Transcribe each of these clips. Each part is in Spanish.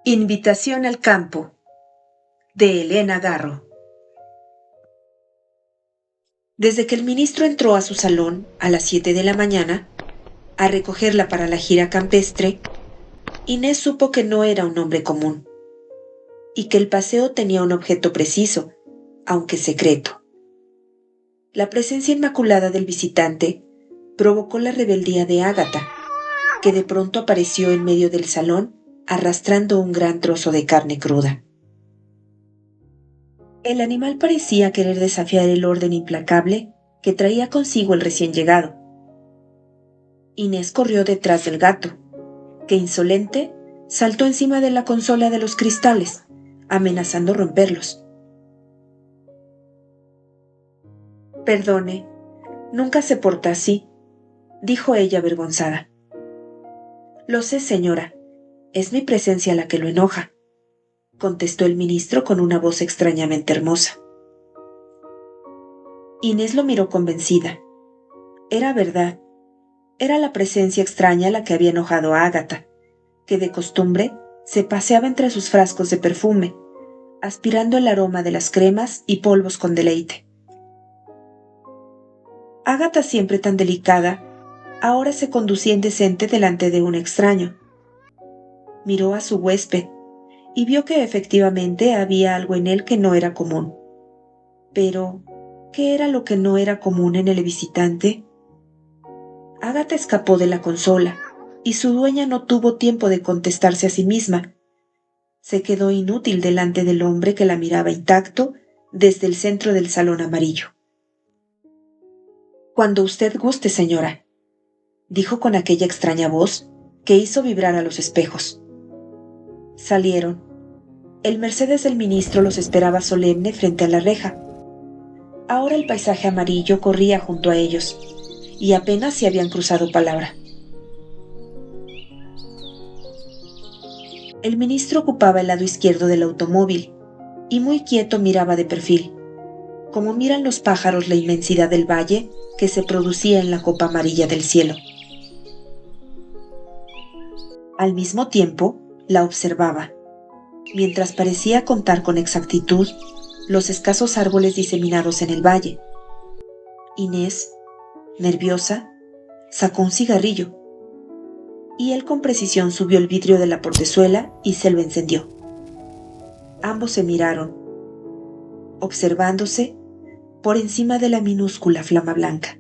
Invitación al campo, de Elena Garro. Desde que el ministro entró a su salón a las 7 de la mañana, a recogerla para la gira campestre, Inés supo que no era un hombre común, y que el paseo tenía un objeto preciso, aunque secreto. La presencia inmaculada del visitante provocó la rebeldía de Ágata, que de pronto apareció en medio del salón arrastrando un gran trozo de carne cruda. El animal parecía querer desafiar el orden implacable que traía consigo el recién llegado. Inés corrió detrás del gato, que insolente saltó encima de la consola de los cristales, amenazando romperlos. «Perdone, nunca se porta así», dijo ella avergonzada. «Lo sé, señora, es mi presencia la que lo enoja», contestó el ministro con una voz extrañamente hermosa. Inés lo miró convencida. Era verdad. Era la presencia extraña la que había enojado a Ágata, que de costumbre se paseaba entre sus frascos de perfume, aspirando el aroma de las cremas y polvos con deleite. Ágata, siempre tan delicada, ahora se conducía indecente delante de un extraño. Miró a su huésped y vio que efectivamente había algo en él que no era común. Pero, ¿qué era lo que no era común en el visitante? Ágata escapó de la consola, y su dueña no tuvo tiempo de contestarse a sí misma. Se quedó inútil delante del hombre que la miraba intacto desde el centro del salón amarillo. «Cuando usted guste, señora», dijo con aquella extraña voz que hizo vibrar a los espejos. Salieron. El Mercedes del ministro los esperaba solemne frente a la reja. Ahora el paisaje amarillo corría junto a ellos, y apenas se habían cruzado palabra. El ministro ocupaba el lado izquierdo del automóvil, y muy quieto miraba de perfil, como miran los pájaros la inmensidad del valle que se producía en la copa amarilla del cielo. Al mismo tiempo, la observaba, mientras parecía contar con exactitud los escasos árboles diseminados en el valle. Inés, nerviosa, sacó un cigarrillo, y él con precisión subió el vidrio de la portezuela y se lo encendió. Ambos se miraron, observándose por encima de la minúscula flama blanca.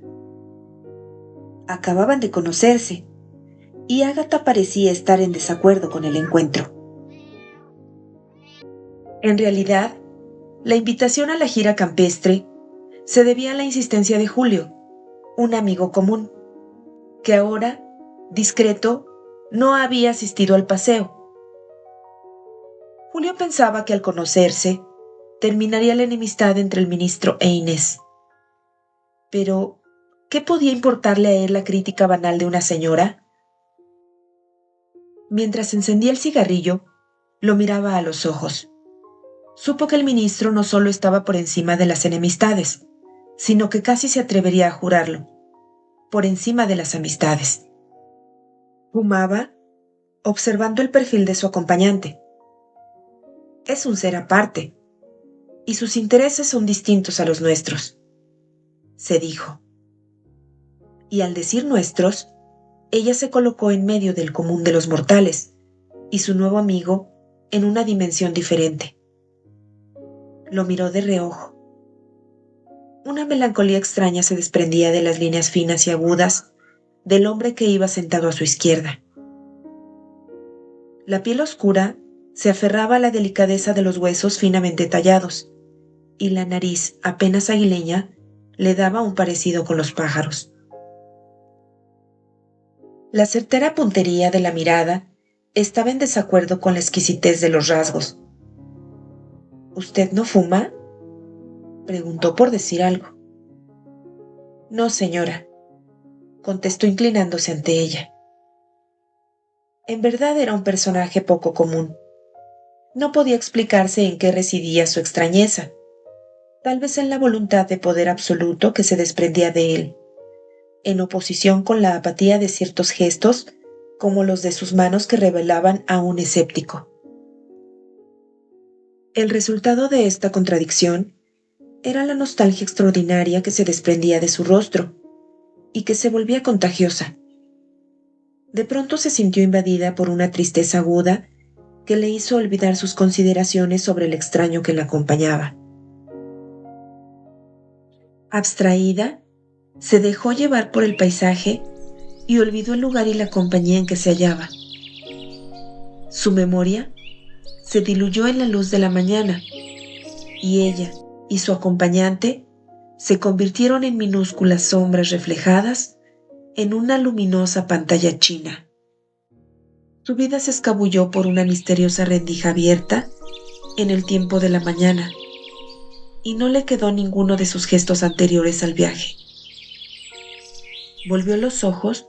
Acababan de conocerse, y Ágata parecía estar en desacuerdo con el encuentro. En realidad, la invitación a la gira campestre se debía a la insistencia de Julio, un amigo común, que ahora, discreto, no había asistido al paseo. Julio pensaba que al conocerse, terminaría la enemistad entre el ministro e Inés. Pero, ¿qué podía importarle a él la crítica banal de una señora? Mientras encendía el cigarrillo, lo miraba a los ojos. Supo que el ministro no solo estaba por encima de las enemistades, sino que casi se atrevería a jurarlo, por encima de las amistades. Fumaba, observando el perfil de su acompañante. Es un ser aparte, y sus intereses son distintos a los nuestros, se dijo. Y al decir nuestros, ella se colocó en medio del común de los mortales, y su nuevo amigo en una dimensión diferente. Lo miró de reojo. Una melancolía extraña se desprendía de las líneas finas y agudas del hombre que iba sentado a su izquierda. La piel oscura se aferraba a la delicadeza de los huesos finamente tallados, y la nariz apenas aguileña le daba un parecido con los pájaros. La certera puntería de la mirada estaba en desacuerdo con la exquisitez de los rasgos. «¿Usted no fuma?», preguntó por decir algo. «No, señora», contestó inclinándose ante ella. En verdad era un personaje poco común. No podía explicarse en qué residía su extrañeza, tal vez en la voluntad de poder absoluto que se desprendía de él, en oposición con la apatía de ciertos gestos, como los de sus manos que revelaban a un escéptico. El resultado de esta contradicción era la nostalgia extraordinaria que se desprendía de su rostro y que se volvía contagiosa. De pronto se sintió invadida por una tristeza aguda que le hizo olvidar sus consideraciones sobre el extraño que la acompañaba. Abstraída, se dejó llevar por el paisaje y olvidó el lugar y la compañía en que se hallaba. Su memoria se diluyó en la luz de la mañana y ella y su acompañante se convirtieron en minúsculas sombras reflejadas en una luminosa pantalla china. Su vida se escabulló por una misteriosa rendija abierta en el tiempo de la mañana y no le quedó ninguno de sus gestos anteriores al viaje. Volvió los ojos.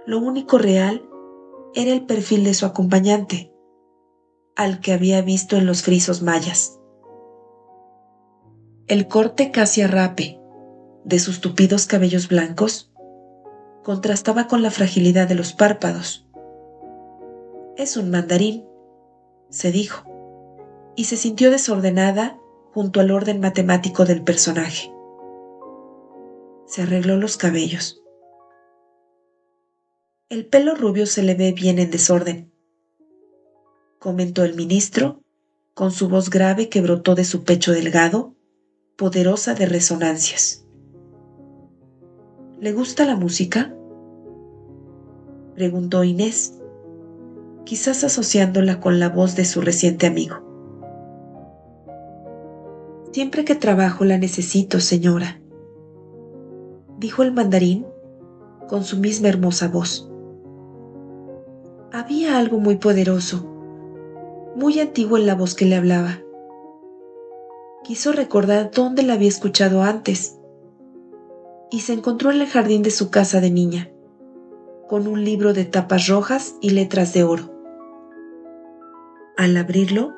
Lo único real era el perfil de su acompañante, al que había visto en los frisos mayas. El corte casi a rape de sus tupidos cabellos blancos contrastaba con la fragilidad de los párpados. «Es un mandarín», se dijo, y se sintió desordenada junto al orden matemático del personaje. Se arregló los cabellos. «El pelo rubio se le ve bien en desorden», comentó el ministro con su voz grave que brotó de su pecho delgado, poderosa de resonancias. «¿Le gusta la música?», preguntó Inés, quizás asociándola con la voz de su reciente amigo. «Siempre que trabajo la necesito, señora», dijo el mandarín con su misma hermosa voz. Había algo muy poderoso, muy antiguo en la voz que le hablaba. Quiso recordar dónde la había escuchado antes y se encontró en el jardín de su casa de niña, con un libro de tapas rojas y letras de oro. Al abrirlo,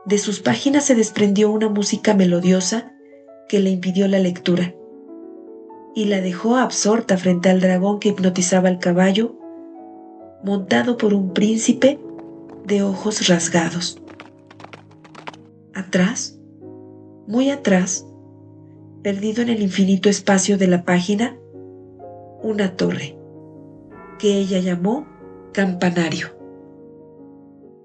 de sus páginas se desprendió una música melodiosa que le impidió la lectura y la dejó absorta frente al dragón que hipnotizaba al caballo, montado por un príncipe de ojos rasgados. Atrás, muy atrás, perdido en el infinito espacio de la página, una torre, que ella llamó campanario.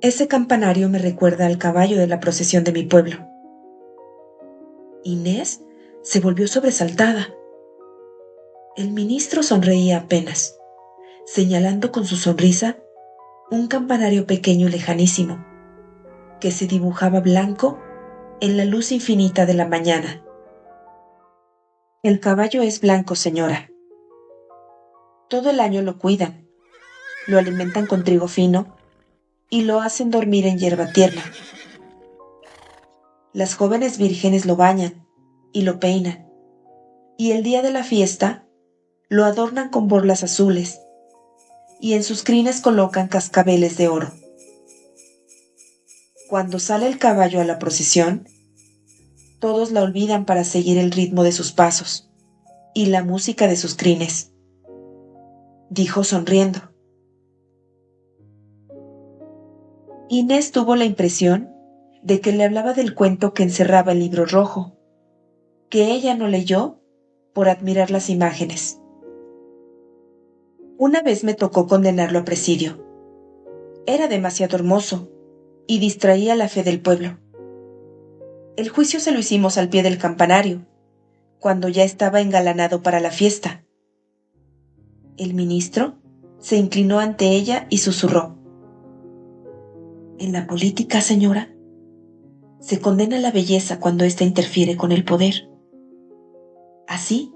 Ese campanario me recuerda al caballo de la procesión de mi pueblo. Inés se volvió sobresaltada. El ministro sonreía apenas, señalando con su sonrisa un campanario pequeño y lejanísimo, que se dibujaba blanco en la luz infinita de la mañana. El caballo es blanco, señora. Todo el año lo cuidan, lo alimentan con trigo fino y lo hacen dormir en hierba tierna. Las jóvenes vírgenes lo bañan y lo peinan, y el día de la fiesta lo adornan con borlas azules y en sus crines colocan cascabeles de oro. Cuando sale el caballo a la procesión, todos la olvidan para seguir el ritmo de sus pasos y la música de sus crines, dijo sonriendo. Inés tuvo la impresión de que le hablaba del cuento que encerraba el libro rojo, que ella no leyó por admirar las imágenes. Una vez me tocó condenarlo a presidio. Era demasiado hermoso y distraía la fe del pueblo. El juicio se lo hicimos al pie del campanario, cuando ya estaba engalanado para la fiesta. El ministro se inclinó ante ella y susurró: «En la política, señora, se condena la belleza cuando ésta interfiere con el poder. Así,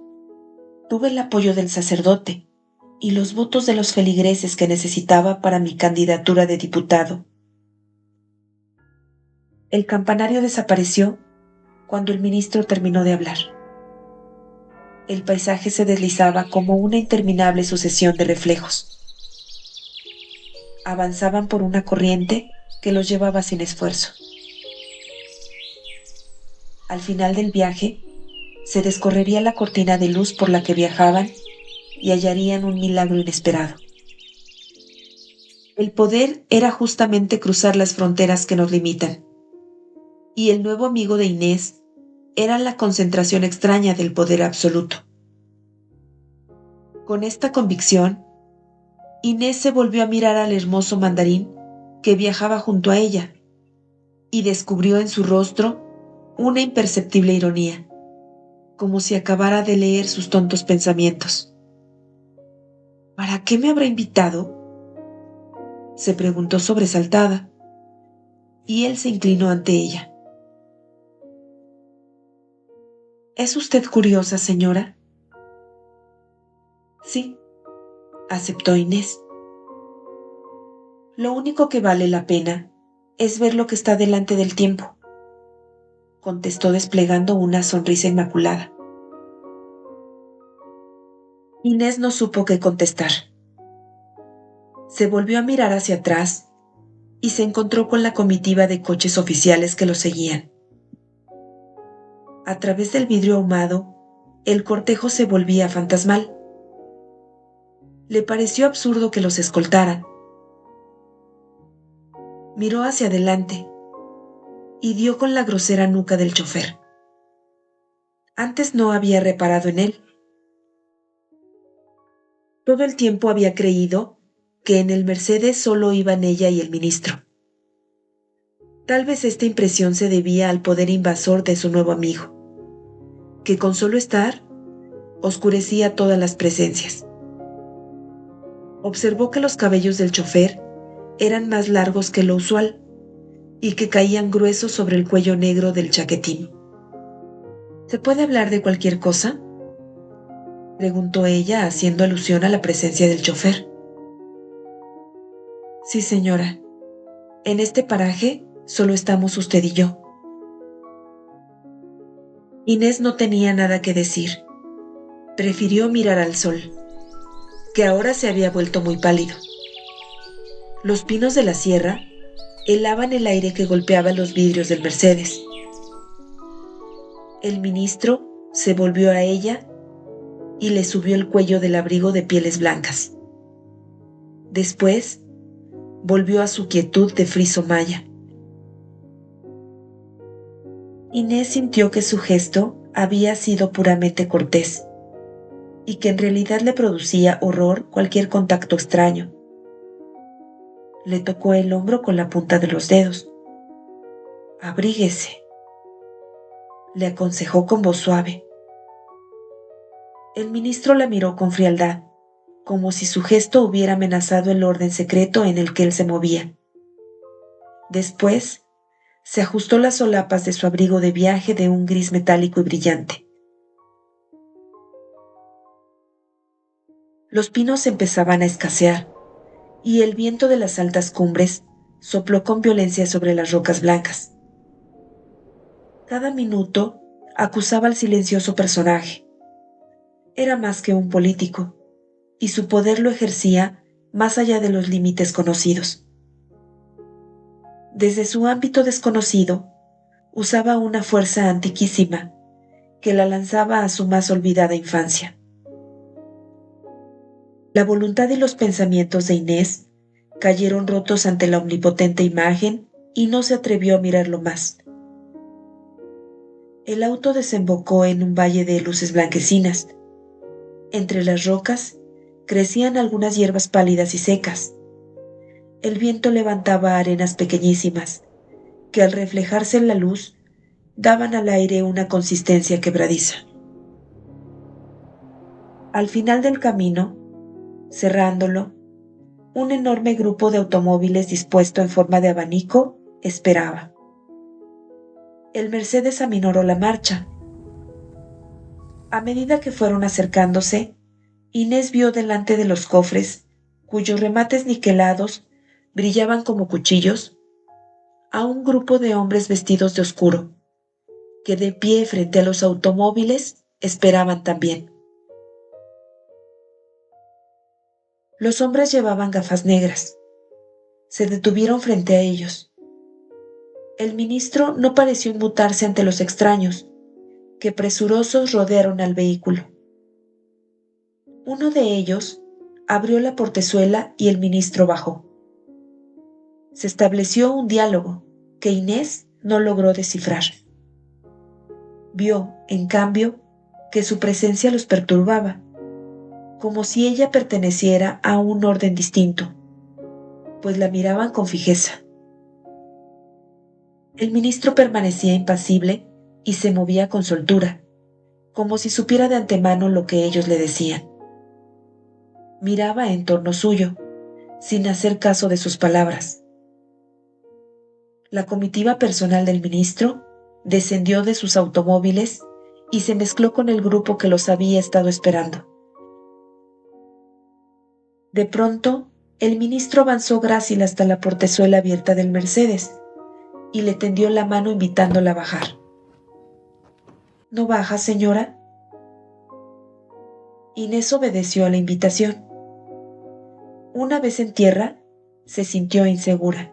tuve el apoyo del sacerdote y los votos de los feligreses que necesitaba para mi candidatura de diputado». El campanario desapareció cuando el ministro terminó de hablar. El paisaje se deslizaba como una interminable sucesión de reflejos. Avanzaban por una corriente que los llevaba sin esfuerzo. Al final del viaje, se descorrería la cortina de luz por la que viajaban y hallarían un milagro inesperado. El poder era justamente cruzar las fronteras que nos limitan. y el nuevo amigo de Inés era la concentración extraña del poder absoluto. Con esta convicción, Inés se volvió a mirar al hermoso mandarín que viajaba junto a ella y descubrió en su rostro una imperceptible ironía, como si acabara de leer sus tontos pensamientos. ¿Para qué me habrá invitado?, se preguntó sobresaltada, y él se inclinó ante ella. ¿Es usted curiosa, señora? Sí, aceptó Inés. Lo único que vale la pena es ver lo que está delante del tiempo, contestó desplegando una sonrisa inmaculada. Inés no supo qué contestar. Se volvió a mirar hacia atrás y se encontró con la comitiva de coches oficiales que lo seguían. A través del vidrio ahumado, el cortejo se volvía fantasmal. Le pareció absurdo que los escoltaran. Miró hacia adelante y dio con la grosera nuca del chofer. Antes no había reparado en él. Todo el tiempo había creído que en el Mercedes solo iban ella y el ministro. Tal vez esta impresión se debía al poder invasor de su nuevo amigo, que con solo estar oscurecía todas las presencias. Observó que los cabellos del chofer eran más largos que lo usual y que caían gruesos sobre el cuello negro del chaquetín. ¿Se puede hablar de cualquier cosa?, preguntó ella, haciendo alusión a la presencia del chofer. Sí, señora. En este paraje solo estamos usted y yo. Inés no tenía nada que decir. Prefirió mirar al sol, que ahora se había vuelto muy pálido. Los pinos de la sierra helaban el aire que golpeaba los vidrios del Mercedes. El ministro se volvió a ella y le subió el cuello del abrigo de pieles blancas. Después, volvió a su quietud de friso maya. Inés sintió que su gesto había sido puramente cortés y que en realidad le producía horror cualquier contacto extraño. Le tocó el hombro con la punta de los dedos. Abríguese, le aconsejó con voz suave. El ministro la miró con frialdad, como si su gesto hubiera amenazado el orden secreto en el que él se movía. Después, se ajustó las solapas de su abrigo de viaje de un gris metálico y brillante. Los pinos empezaban a escasear, y el viento de las altas cumbres sopló con violencia sobre las rocas blancas. Cada minuto acusaba al silencioso personaje. Era más que un político, y su poder lo ejercía más allá de los límites conocidos. Desde su ámbito desconocido, usaba una fuerza antiquísima que la lanzaba a su más olvidada infancia. La voluntad y los pensamientos de Inés cayeron rotos ante la omnipotente imagen y no se atrevió a mirarlo más. El auto desembocó en un valle de luces blanquecinas. Entre las rocas crecían algunas hierbas pálidas y secas. El viento levantaba arenas pequeñísimas, que al reflejarse en la luz, daban al aire una consistencia quebradiza. Al final del camino, cerrándolo, un enorme grupo de automóviles dispuesto en forma de abanico esperaba. El Mercedes aminoró la marcha. A medida que fueron acercándose, Inés vio delante de los cofres, cuyos remates niquelados brillaban como cuchillos, a un grupo de hombres vestidos de oscuro, que de pie frente a los automóviles esperaban también. Los hombres llevaban gafas negras. Se detuvieron frente a ellos. El ministro no pareció inmutarse ante los extraños, que presurosos rodearon al vehículo. Uno de ellos abrió la portezuela y el ministro bajó. Se estableció un diálogo que Inés no logró descifrar. Vio, en cambio, que su presencia los perturbaba, como si ella perteneciera a un orden distinto, pues la miraban con fijeza. El ministro permanecía impasible y se movía con soltura, como si supiera de antemano lo que ellos le decían. Miraba en torno suyo, sin hacer caso de sus palabras. La comitiva personal del ministro descendió de sus automóviles y se mezcló con el grupo que los había estado esperando. De pronto, el ministro avanzó grácil hasta la portezuela abierta del Mercedes y le tendió la mano invitándola a bajar. ¿No baja, señora? Inés obedeció a la invitación. Una vez en tierra, se sintió insegura.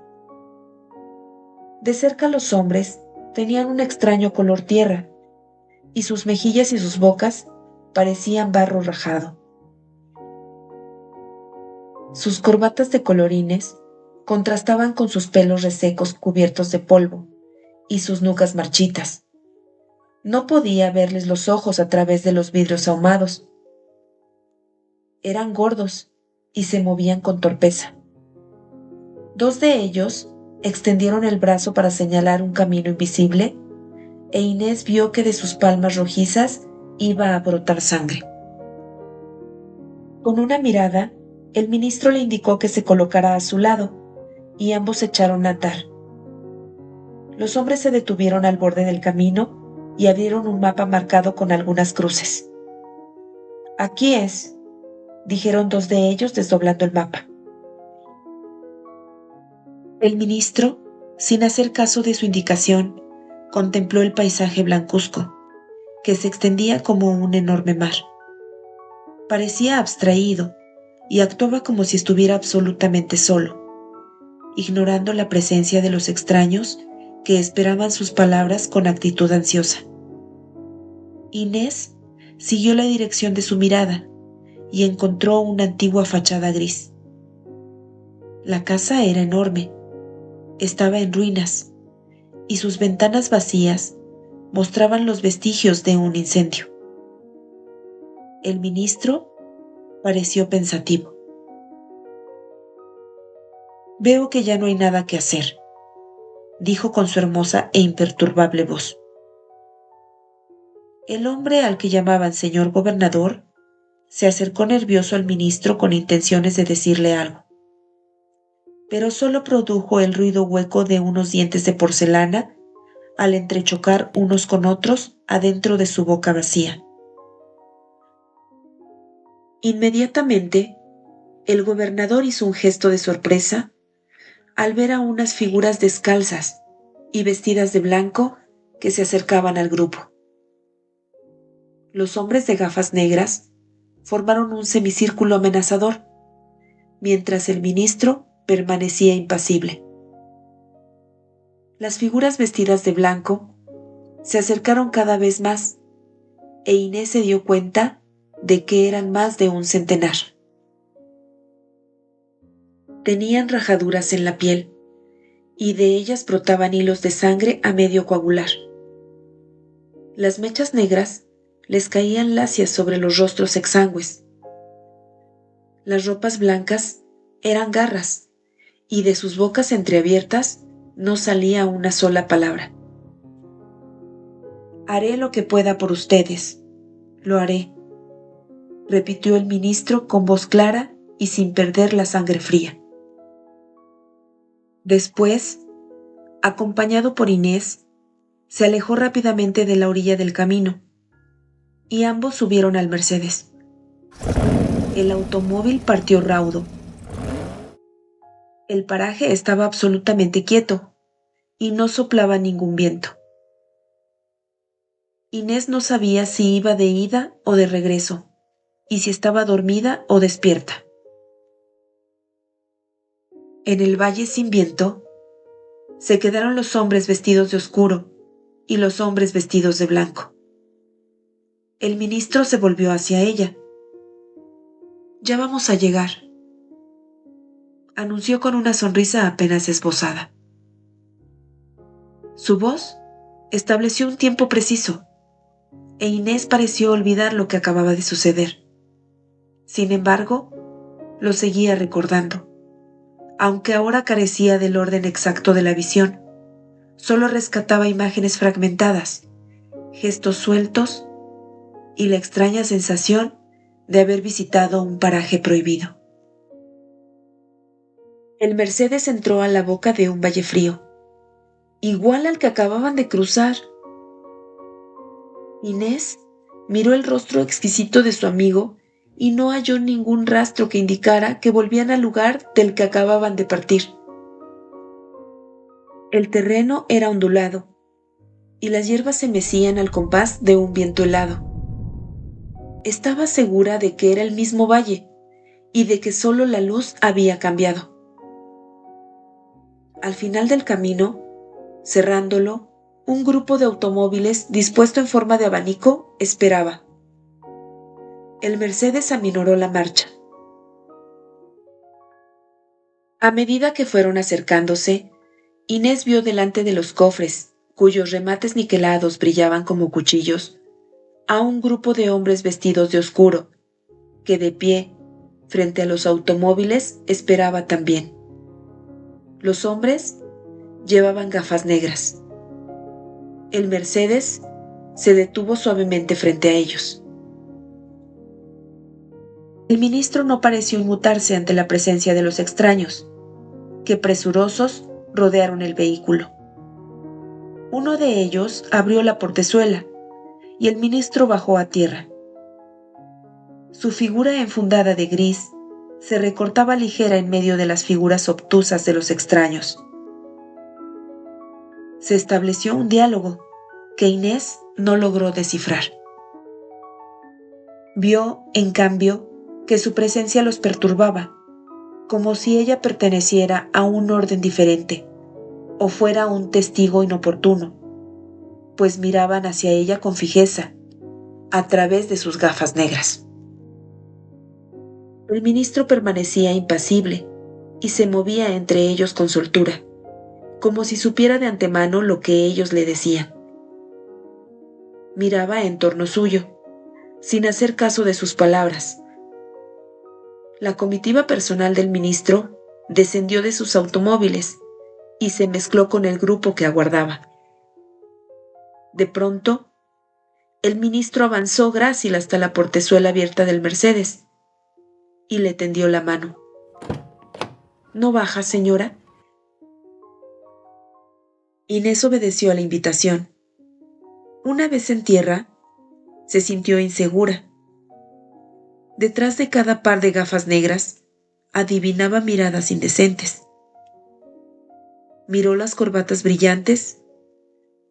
De cerca los hombres tenían un extraño color tierra, y sus mejillas y sus bocas parecían barro rajado. Sus corbatas de colorines contrastaban con sus pelos resecos cubiertos de polvo y sus nucas marchitas. No podía verles los ojos a través de los vidrios ahumados. Eran gordos y se movían con torpeza. Dos de ellos extendieron el brazo para señalar un camino invisible, e Inés vio que de sus palmas rojizas iba a brotar sangre. Con una mirada, el ministro le indicó que se colocara a su lado, y ambos se echaron a andar. Los hombres se detuvieron al borde del camino y abrieron un mapa marcado con algunas cruces. «Aquí es», dijeron dos de ellos desdoblando el mapa. El ministro, sin hacer caso de su indicación, contempló el paisaje blancuzco, que se extendía como un enorme mar. Parecía abstraído y actuaba como si estuviera absolutamente solo, ignorando la presencia de los extraños que esperaban sus palabras con actitud ansiosa. Inés siguió la dirección de su mirada y encontró una antigua fachada gris. La casa era enorme, estaba en ruinas, y sus ventanas vacías mostraban los vestigios de un incendio. El ministro pareció pensativo. «Veo que ya no hay nada que hacer», dijo con su hermosa e imperturbable voz. El hombre al que llamaban señor gobernador se acercó nervioso al ministro con intenciones de decirle algo, pero solo produjo el ruido hueco de unos dientes de porcelana al entrechocar unos con otros adentro de su boca vacía. Inmediatamente, el gobernador hizo un gesto de sorpresa al ver a unas figuras descalzas y vestidas de blanco que se acercaban al grupo. Los hombres de gafas negras formaron un semicírculo amenazador, mientras el ministro permanecía impasible. Las figuras vestidas de blanco se acercaron cada vez más, e Inés se dio cuenta de que eran más de un centenar. Tenían rajaduras en la piel, y de ellas brotaban hilos de sangre a medio coagular. Las mechas negras les caían lacias sobre los rostros exangües. Las ropas blancas eran garras, y de sus bocas entreabiertas no salía una sola palabra. «Haré lo que pueda por ustedes, lo haré», repitió el ministro con voz clara y sin perder la sangre fría. Después, acompañado por Inés, se alejó rápidamente de la orilla del camino, y ambos subieron al Mercedes. El automóvil partió raudo. El paraje estaba absolutamente quieto, y no soplaba ningún viento. Inés no sabía si iba de ida o de regreso, y si estaba dormida o despierta. En el valle sin viento, se quedaron los hombres vestidos de oscuro y los hombres vestidos de blanco. El ministro se volvió hacia ella. «Ya vamos a llegar», anunció con una sonrisa apenas esbozada. Su voz estableció un tiempo preciso, e Inés pareció olvidar lo que acababa de suceder. Sin embargo, lo seguía recordando. Aunque ahora carecía del orden exacto de la visión, solo rescataba imágenes fragmentadas, gestos sueltos y la extraña sensación de haber visitado un paraje prohibido. El Mercedes entró a la boca de un valle frío, igual al que acababan de cruzar. Inés miró el rostro exquisito de su amigo y no halló ningún rastro que indicara que volvían al lugar del que acababan de partir. El terreno era ondulado y las hierbas se mecían al compás de un viento helado. Estaba segura de que era el mismo valle y de que solo la luz había cambiado. Al final del camino, cerrándolo, un grupo de automóviles dispuesto en forma de abanico esperaba. El Mercedes aminoró la marcha. A medida que fueron acercándose, Inés vio delante de los cofres, cuyos remates niquelados brillaban como cuchillos, a un grupo de hombres vestidos de oscuro, que de pie, frente a los automóviles, esperaba también. Los hombres llevaban gafas negras. El Mercedes se detuvo suavemente frente a ellos. El ministro no pareció inmutarse ante la presencia de los extraños, que presurosos rodearon el vehículo. Uno de ellos abrió la portezuela y el ministro bajó a tierra. Su figura enfundada de gris se recortaba ligera en medio de las figuras obtusas de los extraños. Se estableció un diálogo que Inés no logró descifrar. Vio, en cambio, que su presencia los perturbaba, como si ella perteneciera a un orden diferente, o fuera un testigo inoportuno, pues miraban hacia ella con fijeza, a través de sus gafas negras. El ministro permanecía impasible y se movía entre ellos con soltura, como si supiera de antemano lo que ellos le decían. Miraba en torno suyo, sin hacer caso de sus palabras. La comitiva personal del ministro descendió de sus automóviles y se mezcló con el grupo que aguardaba. De pronto, el ministro avanzó grácil hasta la portezuela abierta del Mercedes y le tendió la mano. ¿No baja, señora? Inés obedeció a la invitación. Una vez en tierra, se sintió insegura. Detrás de cada par de gafas negras, adivinaba miradas indecentes. Miró las corbatas brillantes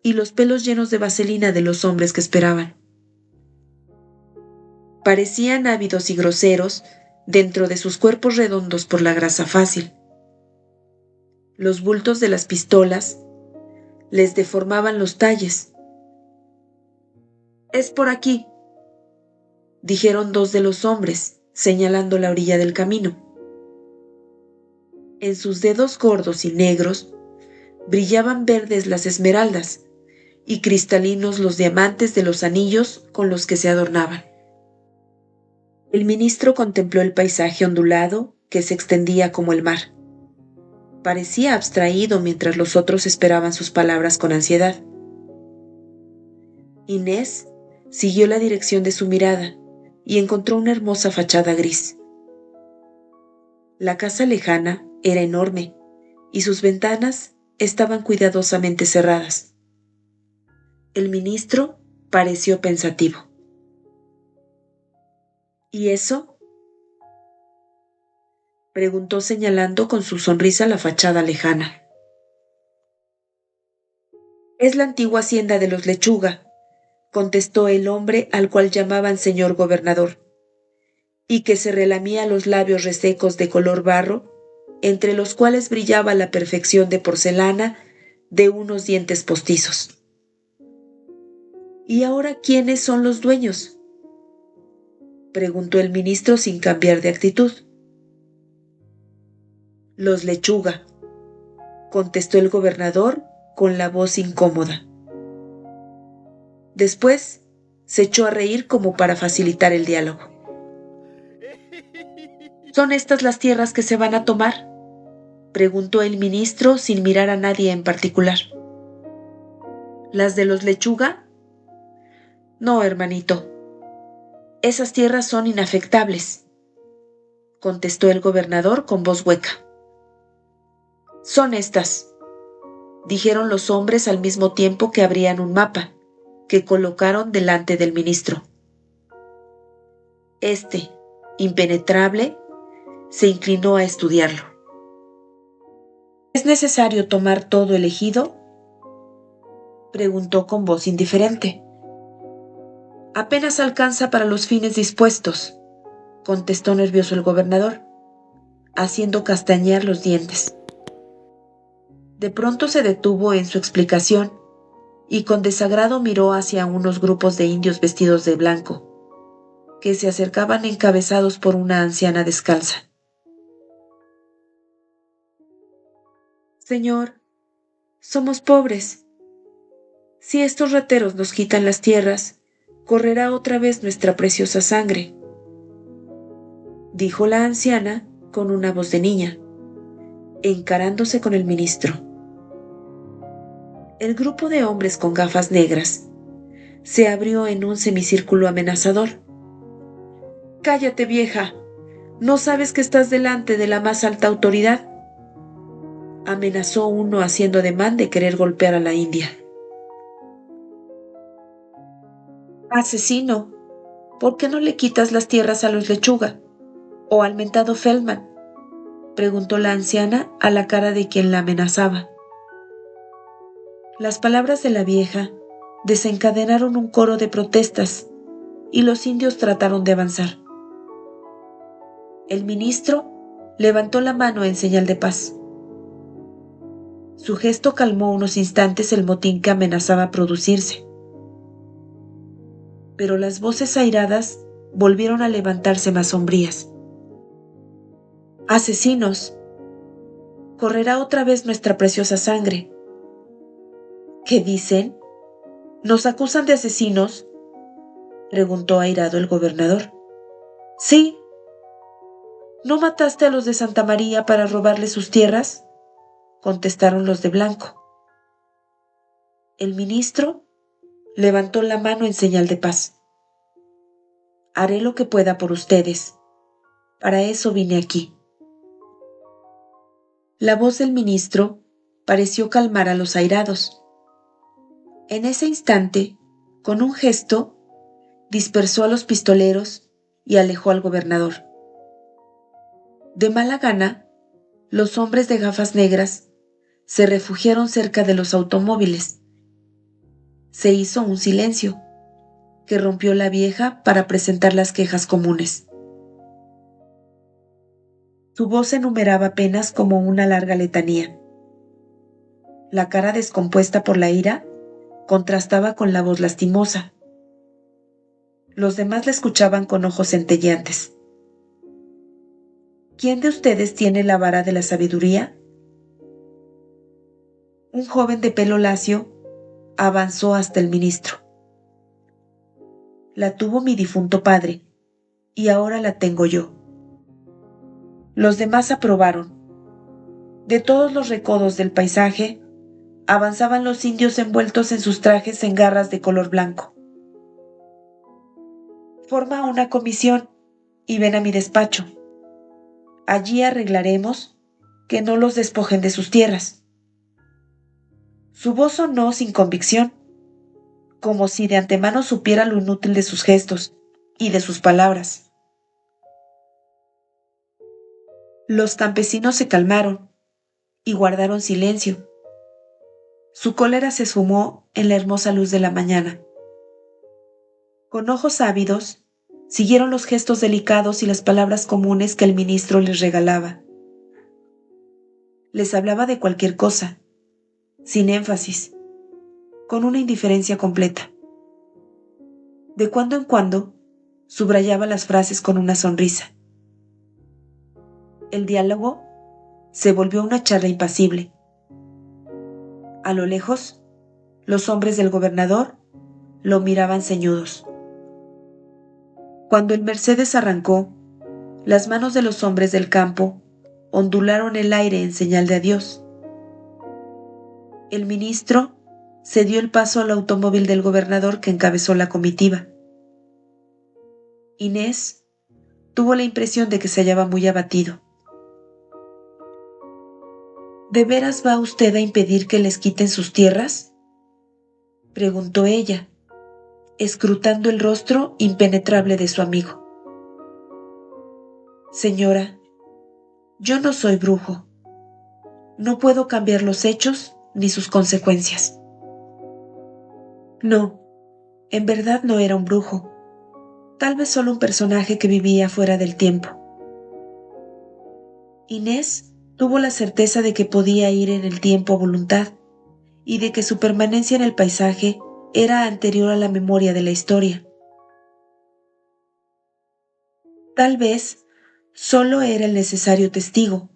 y los pelos llenos de vaselina de los hombres que esperaban. Parecían ávidos y groseros dentro de sus cuerpos redondos por la grasa fácil. Los bultos de las pistolas les deformaban los talles. «Es por aquí», dijeron dos de los hombres, señalando la orilla del camino. En sus dedos gordos y negros brillaban verdes las esmeraldas y cristalinos los diamantes de los anillos con los que se adornaban. El ministro contempló el paisaje ondulado que se extendía como el mar. Parecía abstraído mientras los otros esperaban sus palabras con ansiedad. Inés siguió la dirección de su mirada y encontró una hermosa fachada gris. La casa lejana era enorme y sus ventanas estaban cuidadosamente cerradas. El ministro pareció pensativo. ¿Y eso?, preguntó señalando con su sonrisa la fachada lejana. «Es la antigua hacienda de los Lechuga», contestó el hombre al cual llamaban señor gobernador, y que se relamía los labios resecos de color barro, entre los cuales brillaba la perfección de porcelana de unos dientes postizos. «¿Y ahora quiénes son los dueños?», preguntó el ministro sin cambiar de actitud. «Los Lechuga», contestó el gobernador con la voz incómoda. Después se echó a reír como para facilitar el diálogo. ¿Son estas las tierras que se van a tomar?, preguntó el ministro sin mirar a nadie en particular. ¿Las de los Lechuga? No, hermanito. Esas tierras son inafectables, contestó el gobernador con voz hueca. Son estas, dijeron los hombres al mismo tiempo que abrían un mapa, que colocaron delante del ministro. Este, impenetrable, se inclinó a estudiarlo. ¿Es necesario tomar todo el ejido?, preguntó con voz indiferente. Apenas alcanza para los fines dispuestos, contestó nervioso el gobernador, haciendo castañear los dientes. De pronto se detuvo en su explicación y con desagrado miró hacia unos grupos de indios vestidos de blanco, que se acercaban encabezados por una anciana descalza. Señor, somos pobres. Si estos rateros nos quitan las tierras, correrá otra vez nuestra preciosa sangre, dijo la anciana con una voz de niña, encarándose con el ministro. El grupo de hombres con gafas negras se abrió en un semicírculo amenazador. «Cállate, vieja. ¿No sabes que estás delante de la más alta autoridad?», amenazó uno haciendo ademán de querer golpear a la india. «Asesino, ¿por qué no le quitas las tierras a los Lechuga o al mentado Feldman?», preguntó la anciana a la cara de quien la amenazaba. Las palabras de la vieja desencadenaron un coro de protestas y los indios trataron de avanzar. El ministro levantó la mano en señal de paz. Su gesto calmó unos instantes el motín que amenazaba producirse. Pero las voces airadas volvieron a levantarse más sombrías. «Asesinos, correrá otra vez nuestra preciosa sangre». «¿Qué dicen? ¿Nos acusan de asesinos?», preguntó airado el gobernador. «Sí. ¿No mataste a los de Santa María para robarles sus tierras?», contestaron los de blanco. El ministro levantó la mano en señal de paz. «Haré lo que pueda por ustedes. Para eso vine aquí». La voz del ministro pareció calmar a los airados. En ese instante, con un gesto, dispersó a los pistoleros y alejó al gobernador. De mala gana, los hombres de gafas negras se refugiaron cerca de los automóviles. Se hizo un silencio, que rompió la vieja para presentar las quejas comunes. Su voz enumeraba apenas como una larga letanía. La cara descompuesta por la ira contrastaba con la voz lastimosa. Los demás la escuchaban con ojos centelleantes. ¿Quién de ustedes tiene la vara de la sabiduría?». Un joven de pelo lacio avanzó hasta el ministro. «La tuvo mi difunto padre, y ahora la tengo yo». Los demás aprobaron. De todos los recodos del paisaje, avanzaban los indios envueltos en sus trajes en garras de color blanco. «Forma una comisión y ven a mi despacho. Allí arreglaremos que no los despojen de sus tierras». Su voz sonó sin convicción, como si de antemano supiera lo inútil de sus gestos y de sus palabras. Los campesinos se calmaron y guardaron silencio. Su cólera se esfumó en la hermosa luz de la mañana. Con ojos ávidos, siguieron los gestos delicados y las palabras comunes que el ministro les regalaba. Les hablaba de cualquier cosa, sin énfasis, con una indiferencia completa. De cuando en cuando, subrayaba las frases con una sonrisa. El diálogo se volvió una charla impasible. A lo lejos, los hombres del gobernador lo miraban ceñudos. Cuando el Mercedes arrancó, las manos de los hombres del campo ondularon el aire en señal de adiós. El ministro cedió el paso al automóvil del gobernador que encabezó la comitiva. Inés tuvo la impresión de que se hallaba muy abatido. ¿De veras va usted a impedir que les quiten sus tierras?, preguntó ella, escrutando el rostro impenetrable de su amigo. Señora, yo no soy brujo. No puedo cambiar los hechos ni sus consecuencias. No, en verdad no era un brujo. Tal vez solo un personaje que vivía fuera del tiempo. Inés tuvo la certeza de que podía ir en el tiempo a voluntad y de que su permanencia en el paisaje era anterior a la memoria de la historia. Tal vez solo era el necesario testigo,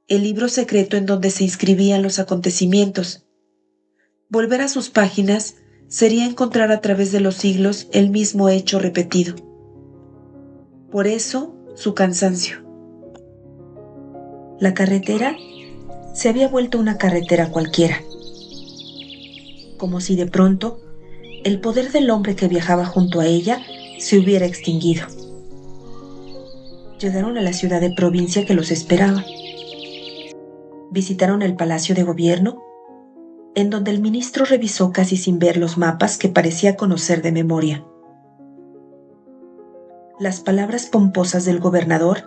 el libro secreto en donde se inscribían los acontecimientos. Volver a sus páginas sería encontrar a través de los siglos el mismo hecho repetido. Por eso, su cansancio. La carretera se había vuelto una carretera cualquiera. Como si de pronto el poder del hombre que viajaba junto a ella se hubiera extinguido. Llegaron a la ciudad de provincia que los esperaba. Visitaron el palacio de gobierno, en donde el ministro revisó casi sin ver los mapas que parecía conocer de memoria. Las palabras pomposas del gobernador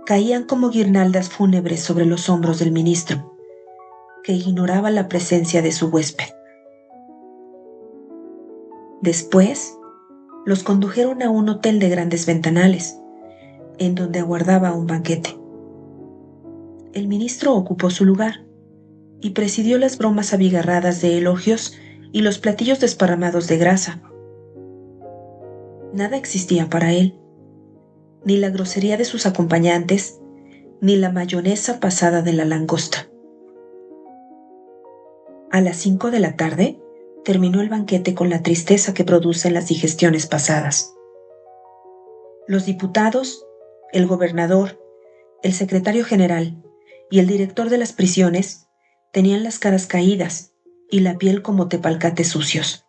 caían como guirnaldas fúnebres sobre los hombros del ministro, que ignoraba la presencia de su huésped. Después, los condujeron a un hotel de grandes ventanales, en donde aguardaba un banquete. El ministro ocupó su lugar y presidió las bromas abigarradas de elogios y los platillos desparramados de grasa. Nada existía para él, ni la grosería de sus acompañantes, ni la mayonesa pasada de la langosta. A las 5 de la tarde terminó el banquete con la tristeza que producen las digestiones pasadas. Los diputados, el gobernador, el secretario general y el director de las prisiones tenían las caras caídas y la piel como tepalcates sucios.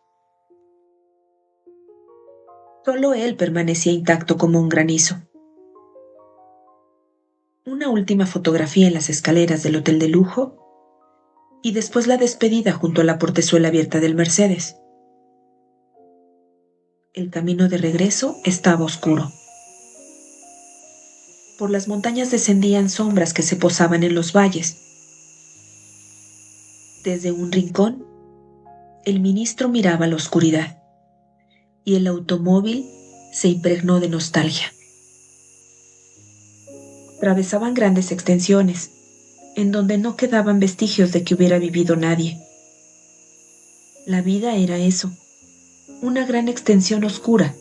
Solo él permanecía intacto como un granizo. Una última fotografía en las escaleras del hotel de lujo y después la despedida junto a la portezuela abierta del Mercedes. El camino de regreso estaba oscuro. Por las montañas descendían sombras que se posaban en los valles. Desde un rincón, el ministro miraba la oscuridad y el automóvil se impregnó de nostalgia. Atravesaban grandes extensiones, en donde no quedaban vestigios de que hubiera vivido nadie. La vida era eso, una gran extensión oscura,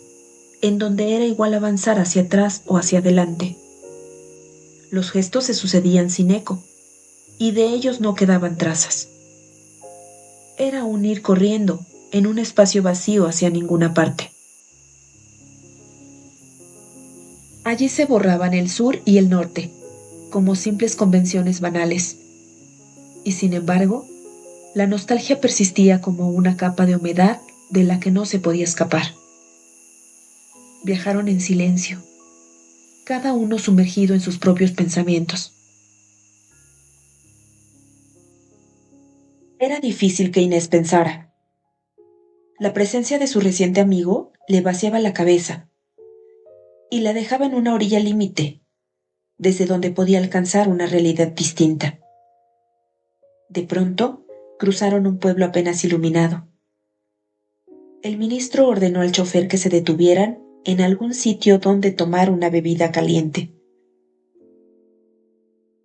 en donde era igual avanzar hacia atrás o hacia adelante. Los gestos se sucedían sin eco, y de ellos no quedaban trazas. Era un ir corriendo en un espacio vacío hacia ninguna parte. Allí se borraban el sur y el norte, como simples convenciones banales. Y sin embargo, la nostalgia persistía como una capa de humedad de la que no se podía escapar. Viajaron en silencio, cada uno sumergido en sus propios pensamientos. Era difícil que Inés pensara. La presencia de su reciente amigo le vaciaba la cabeza y la dejaba en una orilla límite, desde donde podía alcanzar una realidad distinta. De pronto, cruzaron un pueblo apenas iluminado. El ministro ordenó al chofer que se detuvieran en algún sitio donde tomar una bebida caliente.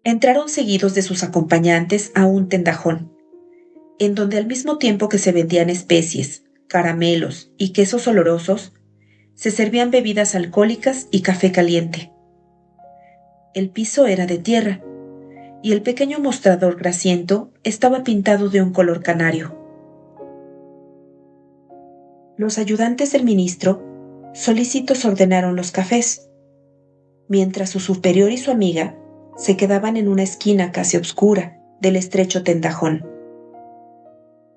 Entraron seguidos de sus acompañantes a un tendajón, en donde al mismo tiempo que se vendían especies, caramelos y quesos olorosos, se servían bebidas alcohólicas y café caliente. El piso era de tierra, y el pequeño mostrador grasiento estaba pintado de un color canario. Los ayudantes del ministro solícitos ordenaron los cafés, mientras su superior y su amiga se quedaban en una esquina casi oscura del estrecho tendajón.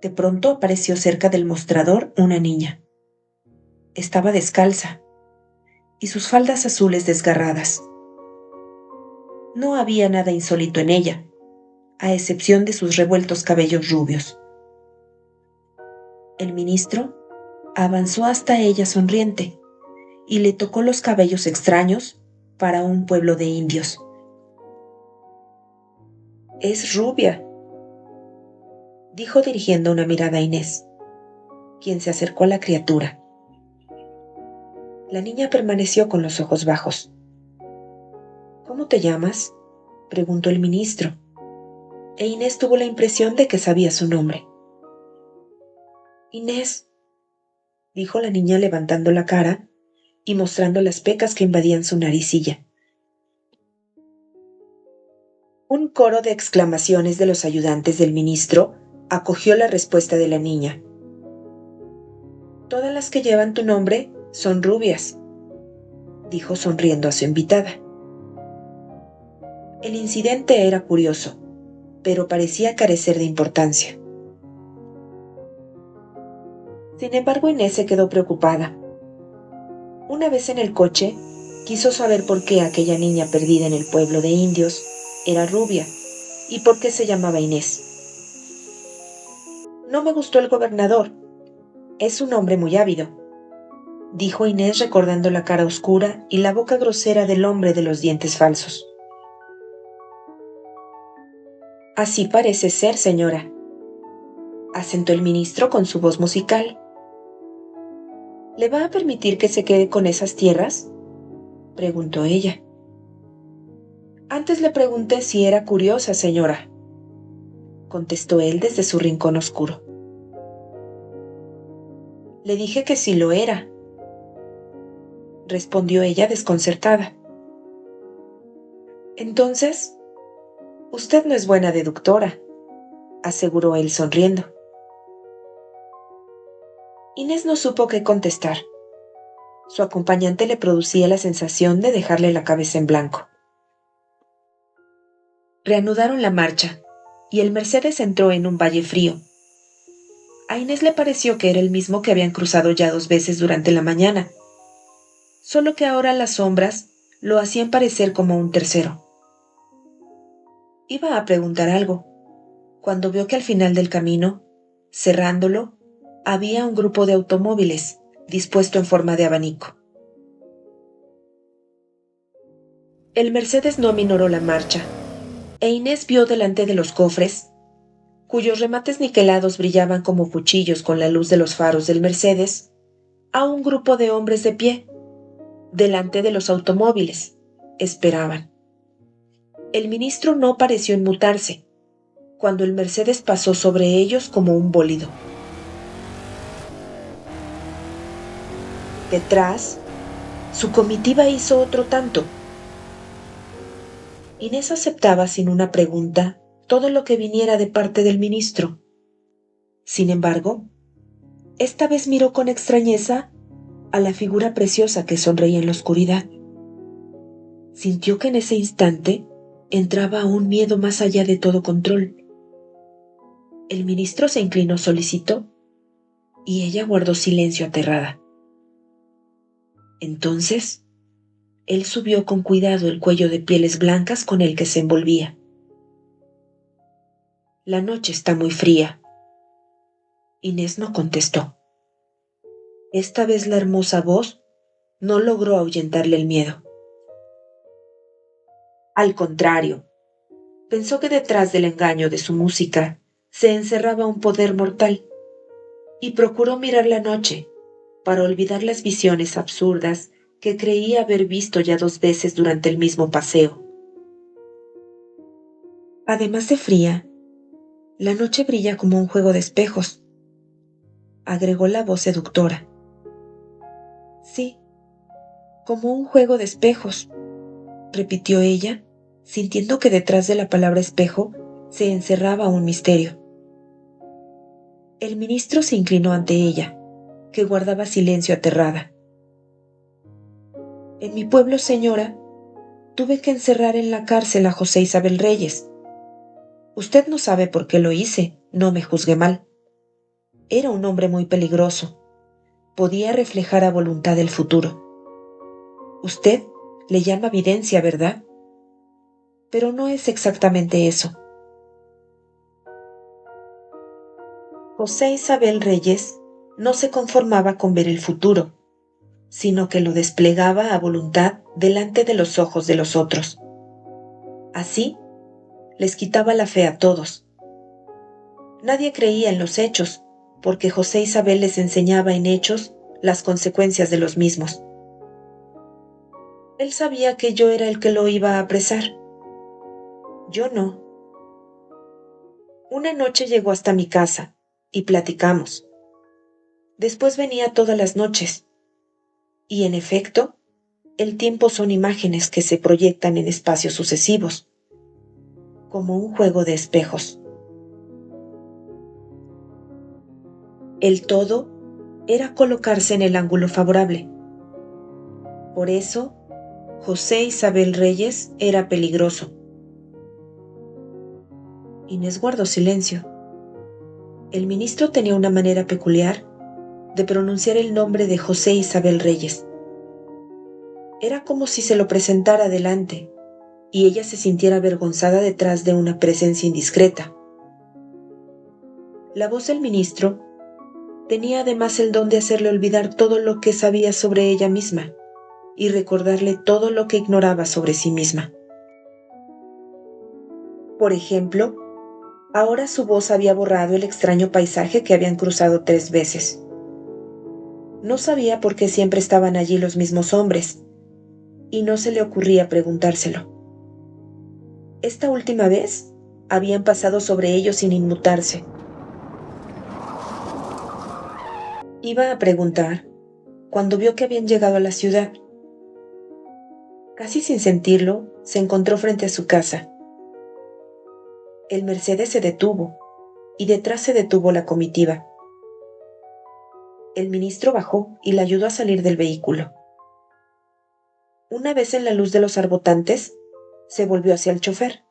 De pronto apareció cerca del mostrador una niña. Estaba descalza, y sus faldas azules desgarradas. No había nada insólito en ella, a excepción de sus revueltos cabellos rubios. El ministro avanzó hasta ella sonriente y le tocó los cabellos extraños para un pueblo de indios. «Es rubia», dijo dirigiendo una mirada a Inés, quien se acercó a la criatura. La niña permaneció con los ojos bajos. «¿Cómo te llamas?», preguntó el ministro, e Inés tuvo la impresión de que sabía su nombre. «Inés», dijo la niña levantando la cara y mostrando las pecas que invadían su naricilla. Un coro de exclamaciones de los ayudantes del ministro acogió la respuesta de la niña. «Todas las que llevan tu nombre son rubias», dijo sonriendo a su invitada. El incidente era curioso, pero parecía carecer de importancia. Sin embargo, Inés se quedó preocupada. Una vez en el coche, quiso saber por qué aquella niña perdida en el pueblo de indios era rubia y por qué se llamaba Inés. «No me gustó el gobernador. Es un hombre muy ávido», dijo Inés recordando la cara oscura y la boca grosera del hombre de los dientes falsos. «Así parece ser, señora», asentó el ministro con su voz musical. «¿Le va a permitir que se quede con esas tierras?», preguntó ella. «Antes le pregunté si era curiosa, señora», contestó él desde su rincón oscuro. «Le dije que sí lo era», respondió ella desconcertada. «Entonces, usted no es buena deductora», aseguró él sonriendo. Inés no supo qué contestar. Su acompañante le producía la sensación de dejarle la cabeza en blanco. Reanudaron la marcha, y el Mercedes entró en un valle frío. A Inés le pareció que era el mismo que habían cruzado ya 2 veces durante la mañana, solo que ahora las sombras lo hacían parecer como un tercero. Iba a preguntar algo, cuando vio que al final del camino, cerrándolo, había un grupo de automóviles dispuesto en forma de abanico. El Mercedes no aminoró la marcha, e Inés vio delante de los cofres, cuyos remates niquelados brillaban como cuchillos con la luz de los faros del Mercedes, a un grupo de hombres de pie, delante de los automóviles. Esperaban. El ministro no pareció inmutarse, cuando el Mercedes pasó sobre ellos como un bólido. Detrás, su comitiva hizo otro tanto. Inés aceptaba sin una pregunta todo lo que viniera de parte del ministro. Sin embargo, esta vez miró con extrañeza a la figura preciosa que sonreía en la oscuridad. Sintió que en ese instante entraba un miedo más allá de todo control. El ministro se inclinó solícito y ella guardó silencio aterrada. Entonces, él subió con cuidado el cuello de pieles blancas con el que se envolvía. «La noche está muy fría». Inés no contestó. Esta vez la hermosa voz no logró ahuyentarle el miedo. Al contrario, pensó que detrás del engaño de su música se encerraba un poder mortal, y procuró mirar la noche para olvidar las visiones absurdas que creía haber visto ya 2 veces durante el mismo paseo. Además de fría, la noche brilla como un juego de espejos, agregó la voz seductora. Sí, como un juego de espejos, repitió ella, sintiendo que detrás de la palabra espejo se encerraba un misterio. El ministro se inclinó ante ella, que guardaba silencio aterrada. En mi pueblo, señora, tuve que encerrar en la cárcel a José Isabel Reyes. Usted no sabe por qué lo hice, no me juzgue mal. Era un hombre muy peligroso. Podía reflejar a voluntad el futuro. Usted le llama videncia, ¿verdad? Pero no es exactamente eso. José Isabel Reyes no se conformaba con ver el futuro, sino que lo desplegaba a voluntad delante de los ojos de los otros. Así, les quitaba la fe a todos. Nadie creía en los hechos, porque José Isabel les enseñaba en hechos las consecuencias de los mismos. Él sabía que yo era el que lo iba a apresar. Yo no. Una noche llegó hasta mi casa y platicamos. Después venía todas las noches. Y en efecto, el tiempo son imágenes que se proyectan en espacios sucesivos, como un juego de espejos. El todo era colocarse en el ángulo favorable. Por eso, José Isabel Reyes era peligroso. Inés guardó silencio. El ministro tenía una manera peculiar de pronunciar el nombre de José Isabel Reyes. Era como si se lo presentara delante y ella se sintiera avergonzada detrás de una presencia indiscreta. La voz del ministro tenía además el don de hacerle olvidar todo lo que sabía sobre ella misma y recordarle todo lo que ignoraba sobre sí misma. Por ejemplo, ahora su voz había borrado el extraño paisaje que habían cruzado 3 veces. No sabía por qué siempre estaban allí los mismos hombres, y no se le ocurría preguntárselo. Esta última vez habían pasado sobre ellos sin inmutarse. Iba a preguntar cuando vio que habían llegado a la ciudad. Casi sin sentirlo, se encontró frente a su casa. El Mercedes se detuvo, y detrás se detuvo la comitiva. El ministro bajó y la ayudó a salir del vehículo. Una vez en la luz de los arbotantes, se volvió hacia el chofer.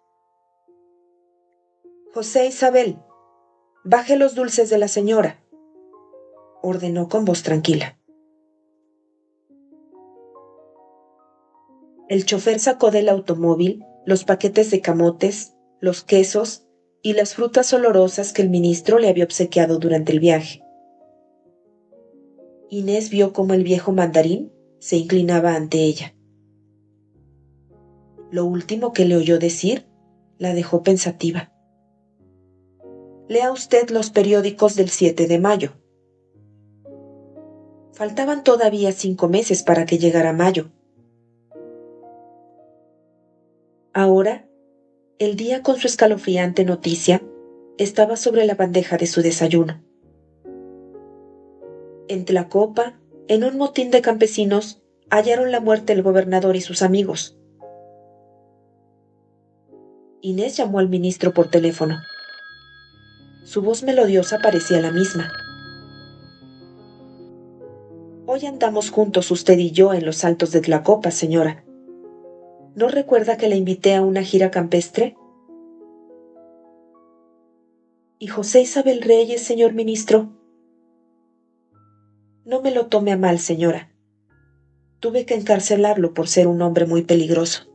José Isabel, baje los dulces de la señora, ordenó con voz tranquila. El chofer sacó del automóvil los paquetes de camotes, los quesos y las frutas olorosas que el ministro le había obsequiado durante el viaje. Inés vio cómo el viejo mandarín se inclinaba ante ella. Lo último que le oyó decir la dejó pensativa. Lea usted los periódicos del 7 de mayo. Faltaban todavía 5 meses para que llegara mayo. Ahora, el día con su escalofriante noticia estaba sobre la bandeja de su desayuno. En Tlacopa, en un motín de campesinos, hallaron la muerte del gobernador y sus amigos. Inés llamó al ministro por teléfono. Su voz melodiosa parecía la misma. Hoy andamos juntos usted y yo en los altos de Tlacopa, señora. ¿No recuerda que la invité a una gira campestre? ¿Y José Isabel Reyes, señor ministro? No me lo tome a mal, señora. Tuve que encarcelarlo por ser un hombre muy peligroso.